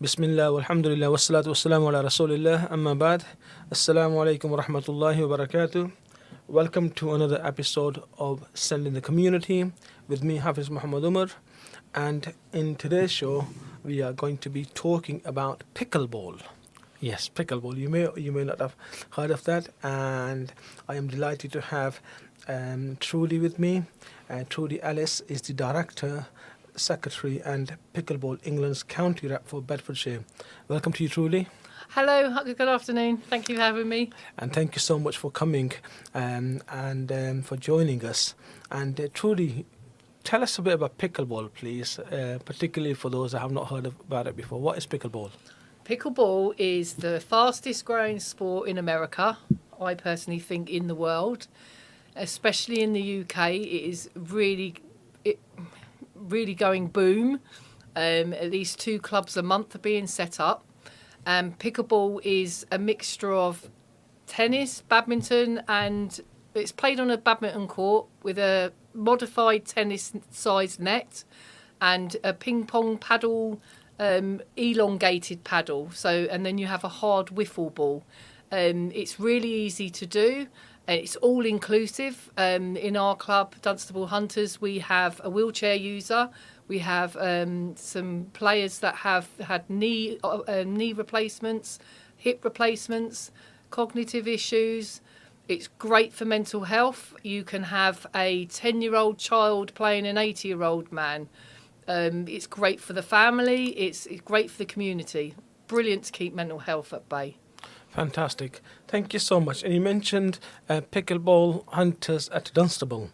Bismillah, walhamdulillah, wassalatu wassalamu ala rasulillah, amma ba'd. Assalamu alaikum wa rahmatullahi wa barakatuh. Welcome to another episode of Sending the Community with me, Hafiz Mohammad Umar. And in today's show, we are going to be talking about pickleball. Yes, pickleball. You may not have heard of that. And I am delighted to have Trudie with me. Trudie Ellis is the Director, Secretary and Pickleball England's County Rep for Bedfordshire. Welcome to you, Trudie. Hello, good afternoon. Thank you for having me. And thank you so much for coming and for joining us. And Trudie, tell us a bit about pickleball, please, particularly for those that have not heard about it before. What is pickleball? Pickleball is the fastest growing sport in America, I personally think, in the world. Especially in the UK, it is really going boom. At least 2 clubs a month are being set up. Pickleball is a mixture of tennis, badminton, and it's played on a badminton court with a modified tennis-sized net and a ping-pong paddle, elongated paddle. And then you have a hard wiffle ball. It's really easy to do. It's all inclusive. In our club, Dunstable Hunters, we have a wheelchair user. We have some players that have had knee replacements, hip replacements, cognitive issues. It's great for mental health. You can have a 10-year-old child playing an 80-year-old man. It's great for the family. It's great for the community. Brilliant to keep mental health at bay. Fantastic. Thank you so much. And you mentioned Pickleball Hunters at Dunstable.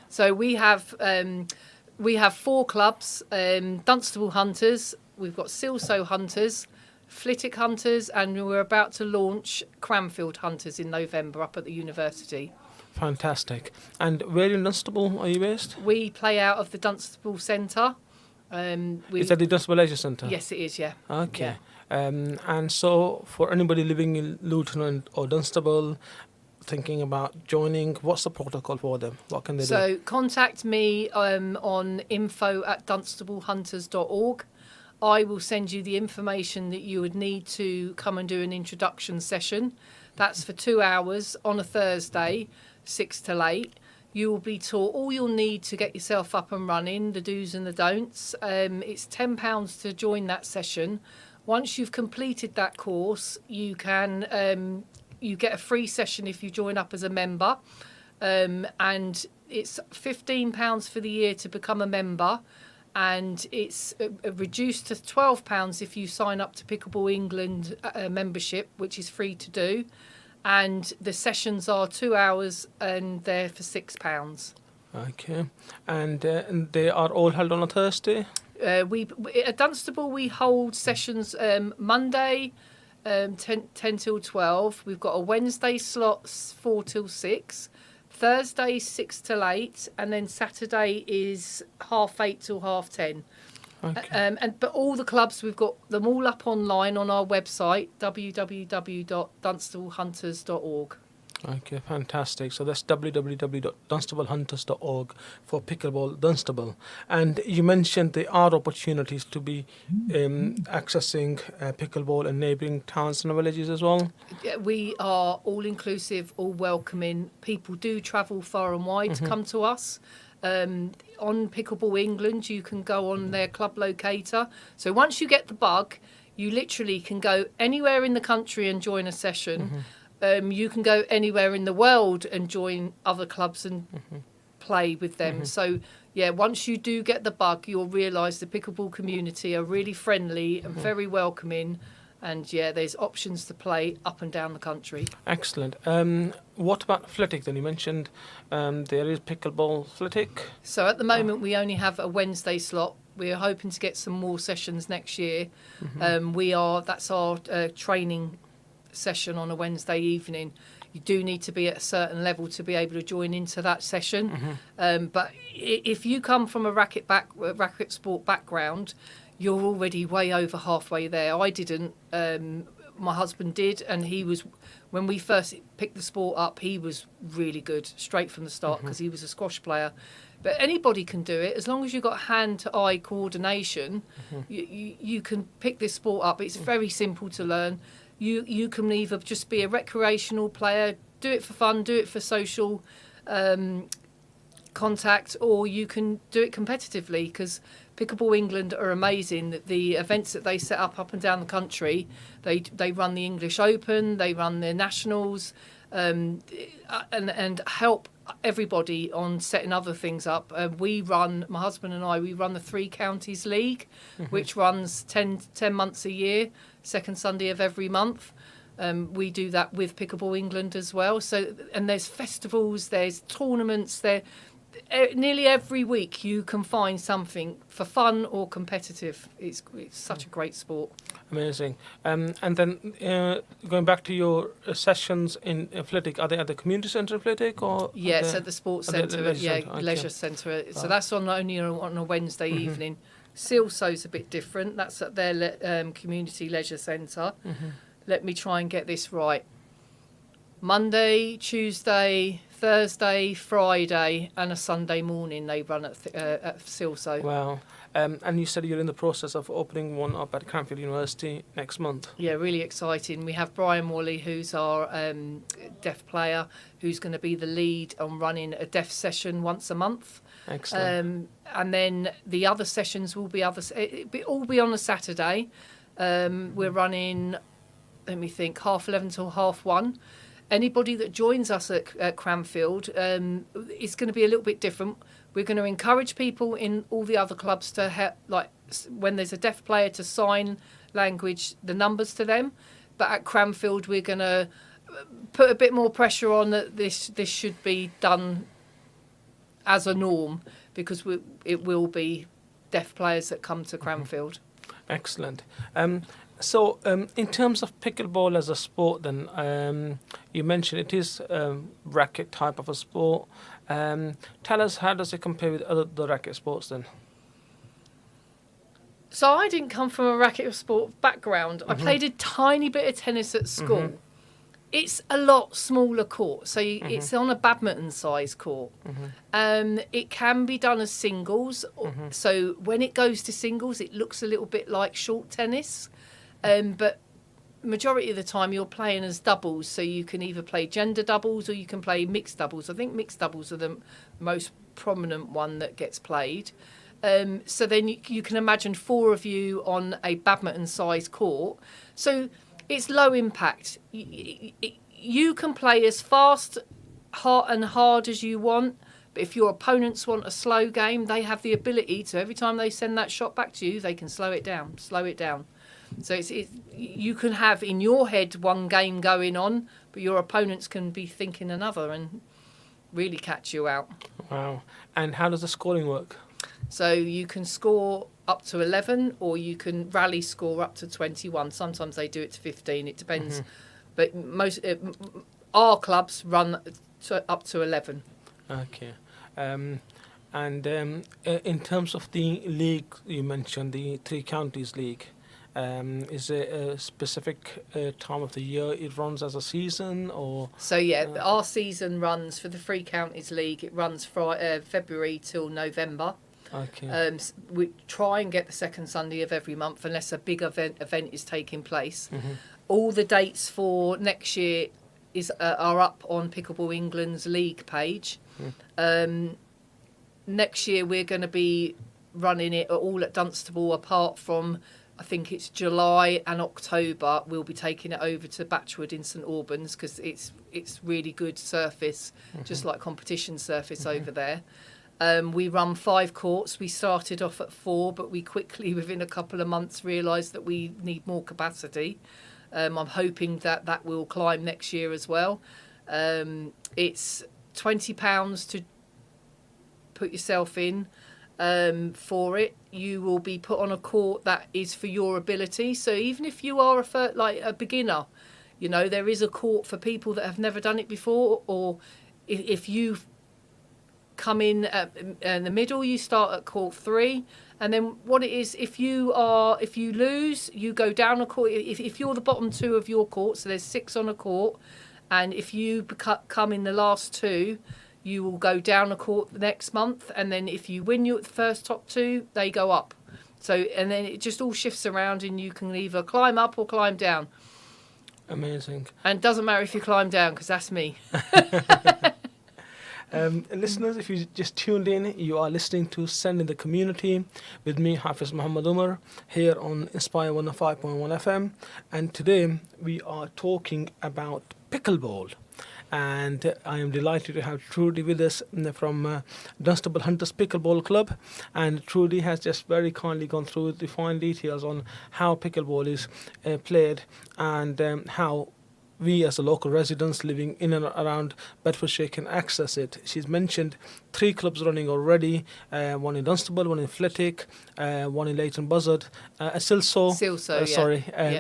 So we have 4 clubs, Dunstable Hunters, we've got Silsoe Hunters, Flitwick Hunters, and we're about to launch Cranfield Hunters in November up at the university. Fantastic. And where in Dunstable are you based? We play out of the Dunstable Centre. Is that the Dunstable Leisure Centre? Yes, it is, yeah. Okay. Yeah. And so for anybody living in Luton or Dunstable thinking about joining, what's the protocol for them? What can they do? So contact me on info@dunstablehunters.org. I will send you the information that you would need to come and do an introduction session. That's for 2 hours on a Thursday, 6 till 8. You will be taught all you'll need to get yourself up and running, the do's and the don'ts. It's £10 to join that session. Once you've completed that course, you can you get a free session if you join up as a member, and it's £15 for the year to become a member, and it's reduced to £12 if you sign up to Pickleball England membership, which is free to do, and the sessions are 2 hours and they're for £6. Okay, and they are all held on a Thursday? At Dunstable we hold sessions Monday 10 till 12. We've got a Wednesday slots 4 till 6, Thursday 6 till 8, and then Saturday is 8:30 till 10:30. Okay. But all the clubs, we've got them all up online on our website, www.dunstablehunters.org. Okay, fantastic. So that's www.dunstablehunters.org for Pickleball Dunstable. And you mentioned there are opportunities to be accessing pickleball in neighbouring towns and villages as well. We are all inclusive, all welcoming. People do travel far and wide to come to us. On Pickleball England, you can go on their club locator. So once you get the bug, you literally can go anywhere in the country and join a session. You can go anywhere in the world and join other clubs and play with them. So, yeah, once you do get the bug, you'll realise the pickleball community are really friendly and very welcoming. And, yeah, there's options to play up and down the country. Excellent. What about Flitwick then? You mentioned there is Pickleball Flitwick. So at the moment, we only have a Wednesday slot. We're hoping to get some more sessions next year. That's our training session on a Wednesday evening. You do need to be at a certain level to be able to join into that session. But if you come from a racket sport background, you're already way over halfway there. I didn't. My husband did, and he was. When we first picked the sport up, he was really good straight from the start because he was a squash player. But anybody can do it as long as you've got hand-to-eye coordination. You can pick this sport up. It's very simple to learn. You can either just be a recreational player, do it for fun, do it for social contact, or you can do it competitively, because Pickleball England are amazing. The events that they set up and down the country, they run the English Open, they run the Nationals, and help everybody on setting other things up. My husband and I, we run the Three Counties League, which runs 10 months a year, second Sunday of every month. We do that with Pickleball England as well. So, and there's festivals, there's tournaments, nearly every week you can find something for fun or competitive. It's such a great sport. Amazing. And then going back to your sessions in Athletic, are they at the community centre Athletic or? Yes, at the sports centre, leisure centre. Okay. So that's only on a Wednesday evening. Silso's a bit different. That's at their community leisure centre. Let me try and get this right. Monday, Tuesday, Thursday, Friday, and a Sunday morning they run at Silso. Wow. And you said you're in the process of opening one up at Cranfield University next month. Yeah, really exciting. We have Brian Wally, who's our deaf player, who's going to be the lead on running a deaf session once a month. Excellent. And then the other sessions will be all be on a Saturday. We're running, let me think, 11:30 till 1:30. Anybody that joins us at Cranfield, it's going to be a little bit different. We're going to encourage people in all the other clubs to help, like when there's a deaf player, to sign language the numbers to them. But at Cranfield, we're going to put a bit more pressure on that this should be done as a norm, because it will be deaf players that come to Cranfield. Excellent. So, in terms of pickleball as a sport, then you mentioned it is racket type of a sport. Tell us, how does it compare with the racket sports then? So I didn't come from a racket sport background. I played a tiny bit of tennis at school. It's a lot smaller court, so it's on a badminton size court. It can be done as singles. So when it goes to singles, it looks a little bit like short tennis. But majority of the time you're playing as doubles, so you can either play gender doubles or you can play mixed doubles. I think mixed doubles are the most prominent one that gets played. So then you can imagine 4 of you on a badminton size court. So it's low impact. You can play as fast and hard as you want, but if your opponents want a slow game, they have the ability to, every time they send that shot back to you, they can slow it down. So you can have in your head one game going on, but your opponents can be thinking another and really catch you out. Wow. And how does the scoring work? So you can score up to 11, or you can rally score up to 21. Sometimes they do it to 15. It depends. But our clubs run up to 11. Okay. And in terms of the league, you mentioned the Three Counties League. Is it a specific time of the year it runs as a season, or? So our season runs for the Three Counties League. It runs February till November. Okay. We try and get the second Sunday of every month, unless a big event is taking place. All the dates for next year are up on Pickleball England's league page. Next year we're going to be running it all at Dunstable, apart from, I think it's July and October, we'll be taking it over to Batchwood in St Albans, because it's really good surface, just like competition surface over there. We run 5 courts. We started off at 4, but we quickly, within a couple of months, realised that we need more capacity. I'm hoping that will climb next year as well. It's £20 to put yourself in. For it, you will be put on a court that is for your ability. So even if you are a beginner, there is a court for people that have never done it before. Or if you've come in the middle, you start at court 3, and then what it is, if you lose, you go down a court. If you're the bottom 2 of your court, so there's 6 on a court, and if you come in the last 2, you will go down a court the next month, and then if you win the first top 2, they go up. So, and then it just all shifts around, and you can either climb up or climb down. Amazing. And it doesn't matter if you climb down, because that's me. Listeners, if you just tuned in, you are listening to Send in the Community with me, Hafiz Mohammad Umar, here on Inspire 105.1 FM. And today we are talking about pickleball. And I am delighted to have Trudie with us from Dunstable Hunters Pickleball Club. And Trudie has just very kindly gone through the fine details on how pickleball is played and how we as the local residents living in and around Bedfordshire can access it. She's mentioned 3 clubs running already, one in Dunstable, one in Flitwick, one in Leighton Buzzard, Silso,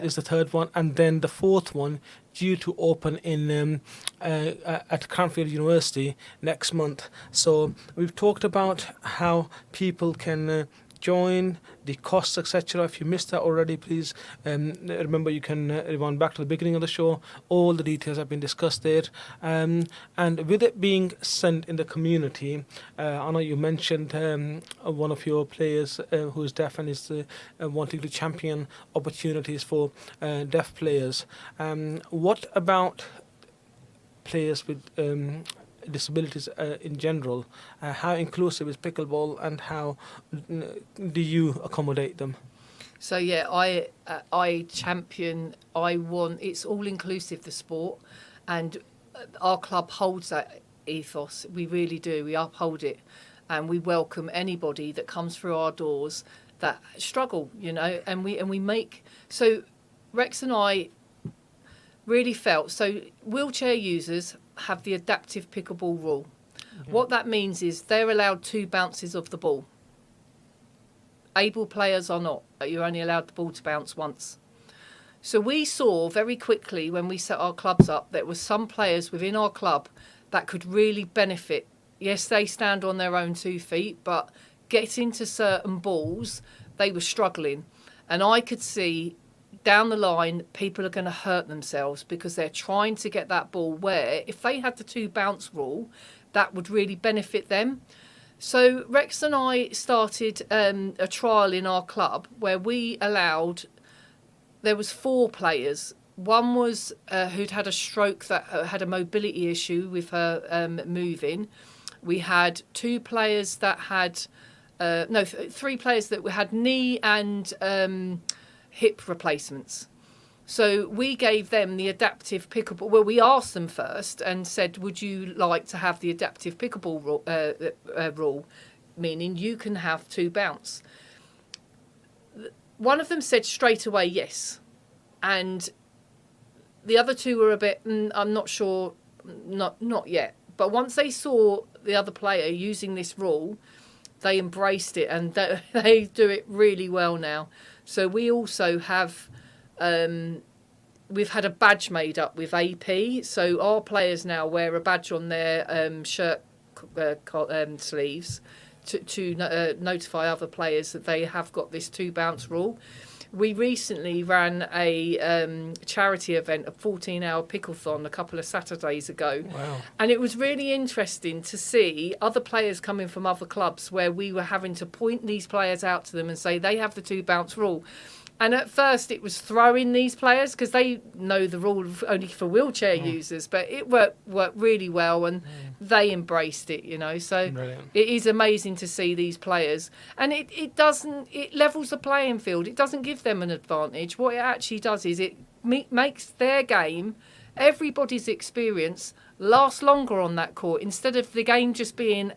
is the third one, and then the fourth one due to open in at Cranfield University next month. So we've talked about how people can join, the costs, etc. If you missed that already, please remember you can rewind back to the beginning of the show. All the details have been discussed there. And with it being sent in the community, I know you mentioned one of your players who is deaf and is wanting to champion opportunities for deaf players. What about players with disabilities in general? How inclusive is pickleball, and how do you accommodate them? So yeah, I champion. I want, it's all inclusive, the sport, and our club holds that ethos. We really do. We uphold it, and we welcome anybody that comes through our doors that struggle. And we make, so Rex and I really felt, so wheelchair users have the adaptive pickleball rule. Mm-hmm. What that means is they're allowed 2 bounces of the ball. Able players are not. You're only allowed the ball to bounce once. So we saw very quickly when we set our clubs up, there were some players within our club that could really benefit. Yes, they stand on their own 2 feet, but getting to certain balls, they were struggling. And I could see down the line, people are going to hurt themselves because they're trying to get that ball where, if they had the 2 bounce rule, that would really benefit them. So Rex and I started a trial in our club where we allowed, there was 4 players. One was who'd had a stroke that had a mobility issue with her moving. We had 2 players that had, 3 players that had knee and hip replacements. So we gave them the adaptive pickleball. Well, we asked them first and said, would you like to have the adaptive pickleball rule, meaning you can have 2 bounce. One of them said straight away yes, and the other 2 were a bit, I'm not sure, not yet. But once they saw the other player using this rule, they embraced it, and they do it really well now. So we also have, we've had a badge made up with AP. So our players now wear a badge on their shirt sleeves to notify other players that they have got this 2 bounce rule. We recently ran a charity event, a 14-hour picklethon, a couple of Saturdays ago. Wow. And it was really interesting to see other players coming from other clubs where we were having to point these players out to them and say they have the 2 bounce rule. And at first it was throwing these players because they know the rule only for wheelchair users, but it worked really well, and they embraced it, So Brilliant. It is amazing to see these players. And it levels the playing field. It doesn't give them an advantage. What it actually does is it makes their game, everybody's experience, last longer on that court, instead of the game just being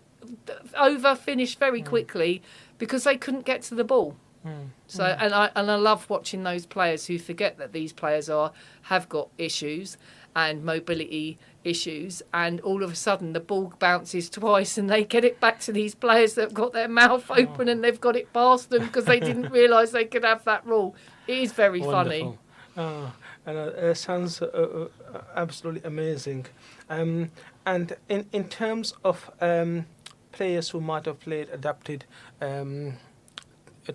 finished very quickly because they couldn't get to the ball. So and I love watching those players who forget that these players have got issues and mobility issues, and all of a sudden the ball bounces twice and they get it back to these players that have got their mouth open and they've got it past them because they didn't realise they could have that rule. It is very funny. And it sounds absolutely amazing. And in terms of players who might have played adapted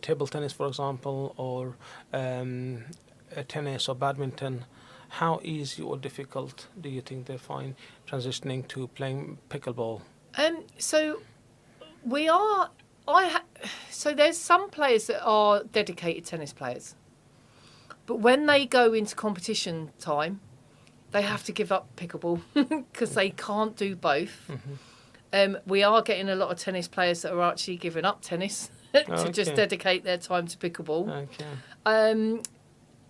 table tennis, for example, or tennis or badminton, how easy or difficult do you think they find transitioning to playing pickleball? So we are. So there's some players that are dedicated tennis players, but when they go into competition time, they have to give up pickleball because they can't do both. We are getting a lot of tennis players that are actually giving up tennis to just dedicate their time to pickleball.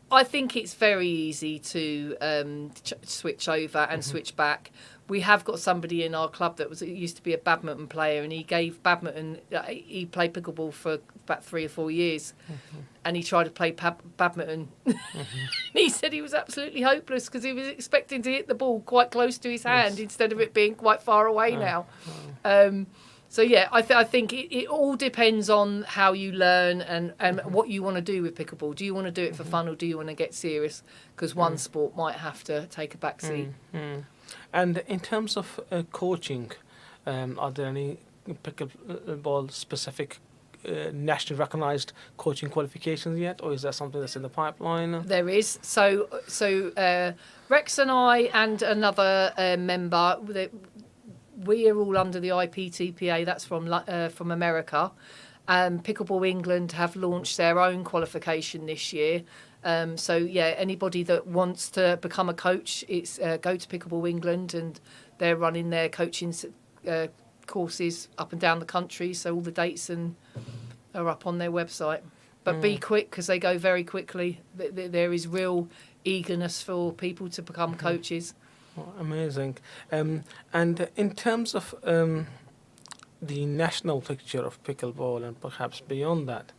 I think it's very easy to switch over and switch back. We have got somebody in our club that used to be a badminton player, and he gave badminton. He played pickleball for about 3 or 4 years, and he tried to play badminton. He said he was absolutely hopeless because he was expecting to hit the ball quite close to his hand instead of it being quite far away now. So yeah, I think it all depends on how you learn and what you want to do with pickleball. Do you want to do it for fun, or do you want to get serious? Because one sport might have to take a back seat. And in terms of coaching, are there any pickleball specific nationally recognised coaching qualifications yet, or is that something that's in the pipeline? There is. So Rex and I and another member, we are all under the IPTPA. That's from America. Pickleball England have launched their own qualification this year. So yeah, anybody that wants to become a coach, it's go to Pickleball England, and they're running their coaching courses up and down the country. So all the dates are up on their website. But be quick, because they go very quickly. There is real eagerness for people to become coaches. Oh, amazing. And in terms of the national picture of pickleball and perhaps beyond that,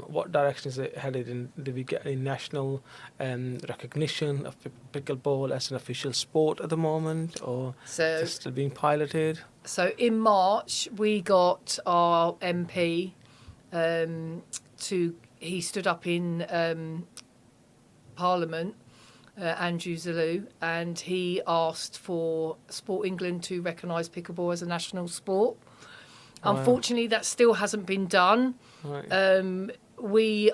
what direction is it headed in? Do we get any national recognition of pickleball as an official sport at the moment, or is it still being piloted? So in March, we got our MP he stood up in Parliament, Andrew Zulu, and he asked for Sport England to recognise pickleball as a national sport. Unfortunately, that still hasn't been done. Right. We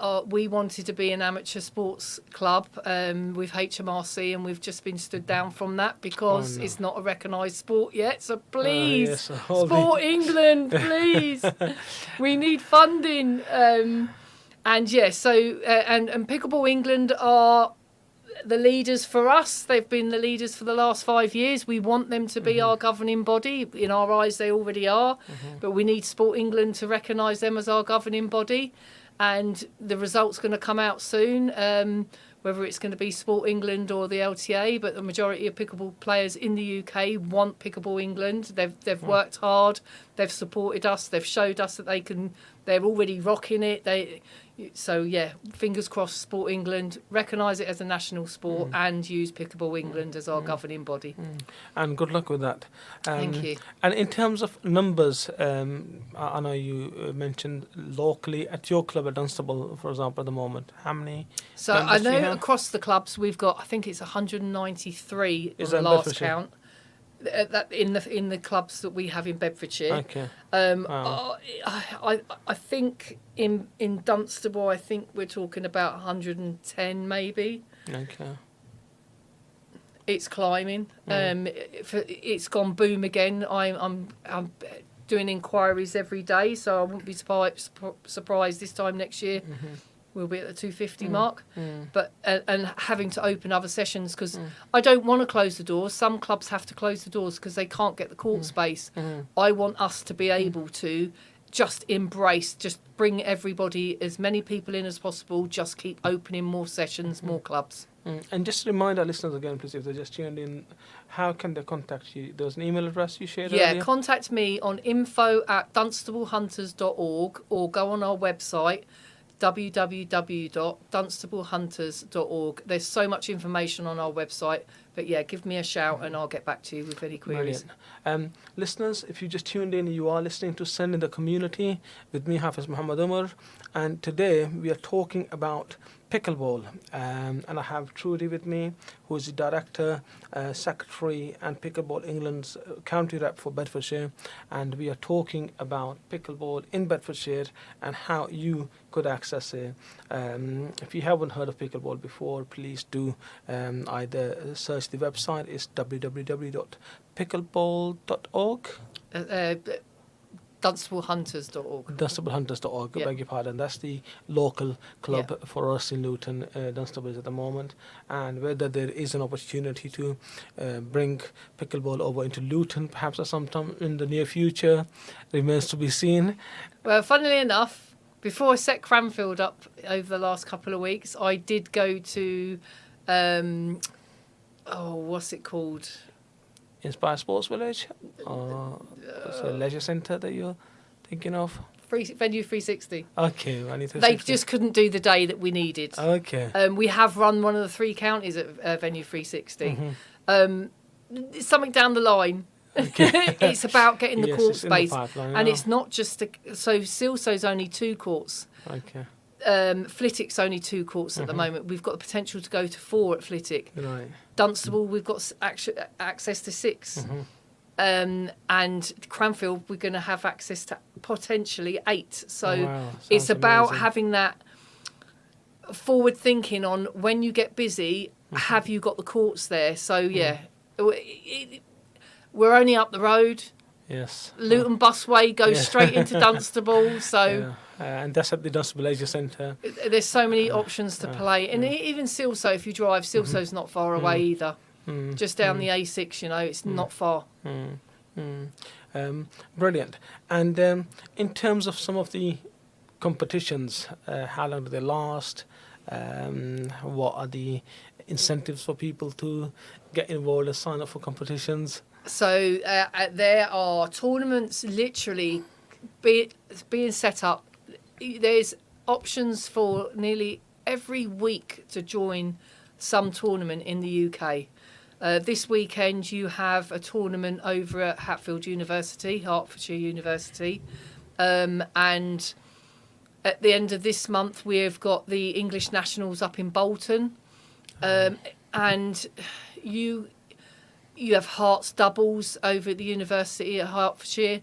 wanted to be an amateur sports club with HMRC, and we've just been stood down from that because it's not a recognised sport yet. So please, Sport England, please, we need funding. And Pickleball England are the leaders for us. They've been the leaders for the last 5 years. We want them to be our governing body. In our eyes, they already are. But we need Sport England to recognise them as our governing body. And the result's going to come out soon, whether it's going to be Sport England or the LTA. But the majority of pickleball players in the UK want Pickleball England. They've worked hard. They've supported us. They've showed us that they can. They're already rocking it. So yeah, fingers crossed. Sport England recognise it as a national sport and use Pickleball England as our governing body. And good luck with that. Thank you. And in terms of numbers, I know you mentioned locally at your club at Dunstable, for example, at the moment. How many? So I know across the clubs we've got, I think it's 193 on the last count. That in the clubs that we have in Bedfordshire. Okay. I think in Dunstable, I think we're talking about 110 maybe. Okay. It's climbing. It's gone boom again. I'm doing inquiries every day, so I wouldn't be surprised this time next year. We'll be at the 250 mark, but and having to open other sessions because I don't want to close the doors. Some clubs have to close the doors because they can't get the court space. I want us to be able to just bring everybody, as many people in as possible. Just keep opening more sessions, more clubs. And just remind our listeners again, please, if they're just tuned in, how can they contact you? There's an email address you shared earlier? Yeah, contact me on info@dunstablehunters.org or go on our website, www.dunstablehunters.org. There's so much information on our website, but yeah, give me a shout and I'll get back to you with any queries. Brilliant. Listeners, if you just tuned in, you are listening to Send in the Community with me, Mohammad Umar, and today we are talking about pickleball, and I have Trudie with me, who is the Director, Secretary and Pickleball England's County Rep for Bedfordshire, and we are talking about pickleball in Bedfordshire and how you could access it. If you haven't heard of pickleball before, please do either search otherwise the website is www.pickleball.org. DunstableHunters.org. DunstableHunters.org, Yeah. beg your pardon. That's the local club Yeah. for us in Luton, Dunstable at the moment. And whether there is an opportunity to bring pickleball over into Luton, perhaps at some time in the near future, remains to be seen. Well, funnily enough, before I set Cranfield up over the last couple of weeks, I did go to, what's it called? Inspire Sports Village, or it's a leisure centre that you're thinking of? Venue 360. Okay, I need to. They just couldn't do the day that we needed. Okay. We have run one of the 3 counties at Venue 360. Mm-hmm. It's something down the line. Okay. It's about getting the Yes, court it's in the space, pipeline, and yeah. it's not just so Silso's only 2 courts. Okay. Flitwick's only 2 courts at the moment. We've got the potential to go to 4 at Flitwick. Right. Dunstable, we've got access to 6. And Cranfield, we're going to have access to potentially 8. So wow. it's Sounds about amazing. having that forward thinking on when you get busy, have you got the courts there? So, yeah, we're only up the road. Yes. Luton Busway goes Yeah. straight into Dunstable. So Yeah. And that's at the Dunstable Leisure Centre. there's so many options to play. And even Silso, if you drive, Silso's not far away either. Just down the A6, it's not far. Brilliant. And in terms of some of the competitions, how long do they last? What are the incentives for people to get involved and sign up for competitions? So there are tournaments literally being set up. There's options for nearly every week to join some tournament in the UK. This weekend you have a tournament over at Hatfield University, Hertfordshire University. And at the end of this month we've got the English Nationals up in Bolton. And you have Hearts doubles over at the University at Hertfordshire.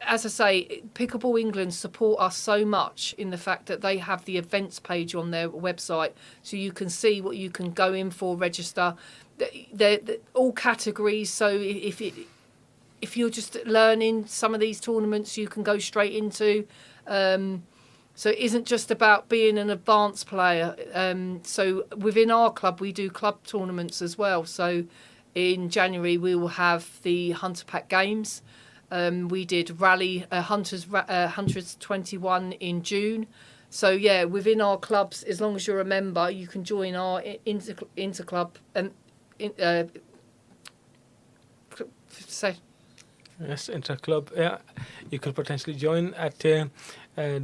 As I say, Pickleball England support us so much in the fact that they have the events page on their website, so you can see what you can go in for, register. They're all categories, so if you're just learning some of these tournaments, you can go straight into. So it isn't just about being an advanced player. So within our club, we do club tournaments as well. So in January, we will have the Hunter Pack Games. We did Rally Hunters 21 in June. So yeah, within our clubs, as long as you're a member, you can join our interclub and Yes, interclub. Yeah, you could potentially join at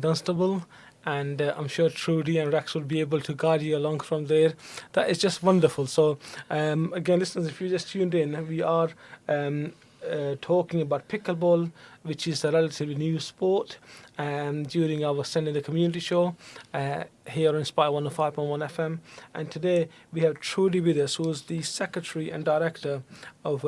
Dunstable, and I'm sure Trudie and Rex will be able to guide you along from there. That is just wonderful. So again, listeners, if you just tuned in, we are talking about pickleball, which is a relatively new sport, during our Sending the Community show here on Inspire 105.1 FM. And today we have Trudie with us, who is the Secretary and Director of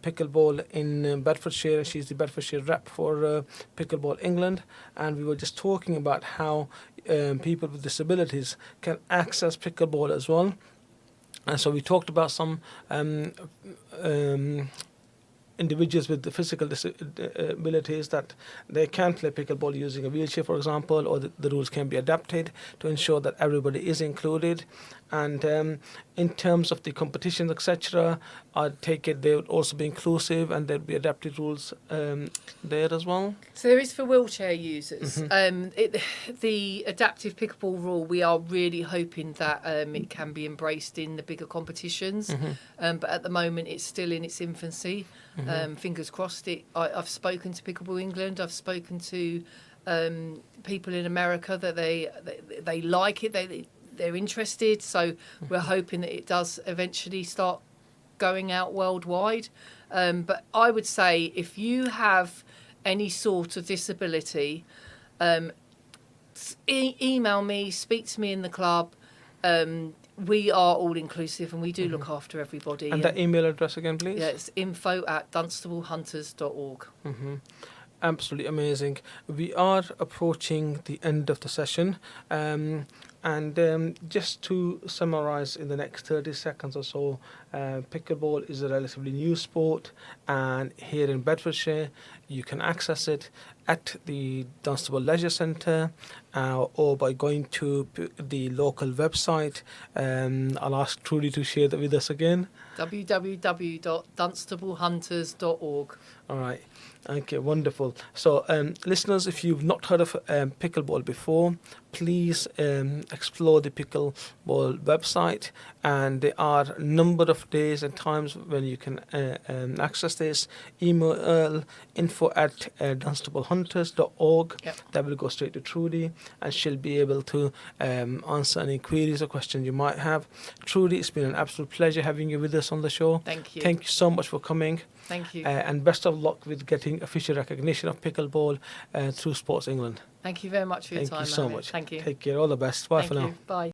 Pickleball in Bedfordshire. She's the Bedfordshire rep for Pickleball England. And we were just talking about how people with disabilities can access pickleball as well. And so we talked about some individuals with the physical disabilities that they can play pickleball using a wheelchair, for example, or the rules can be adapted to ensure that everybody is included. And in terms of the competitions, etc., I take it they would also be inclusive and there'd be adapted rules there as well. So there is for wheelchair users. The adaptive pickleball rule, we are really hoping that it can be embraced in the bigger competitions. But at the moment, it's still in its infancy. Fingers crossed. I've spoken to Pickleball England. I've spoken to people in America that they like it. They're interested. So we're hoping that it does eventually start going out worldwide. But I would say if you have any sort of disability, email me, speak to me in the club. We are all inclusive and we do look after everybody. And that email address again, please? Yeah, it's info@dunstablehunters.org. Absolutely amazing. We are approaching the end of the session. And just to summarize in the next 30 seconds or so, pickleball is a relatively new sport, and here in Bedfordshire you can access it at the Dunstable Leisure Centre or by going to the local website. I'll ask Trudie to share that with us again. www.dunstablehunters.org. All right. Okay, wonderful. So, listeners, if you've not heard of pickleball before, please explore the pickleball website, and there are a number of days and times when you can access this. Email info@dunstablehunters.org. Yep. That will go straight to Trudie, and she'll be able to answer any queries or questions you might have. Trudie, it's been an absolute pleasure having you with us on the show. Thank you. Thank you so much for coming. Thank you. And best of luck with getting official recognition of pickleball through Sports England. Thank you very much for your Thank time, you so Mohammed. much. Thank you. Take care. All the best. Bye Thank for now. you. Bye.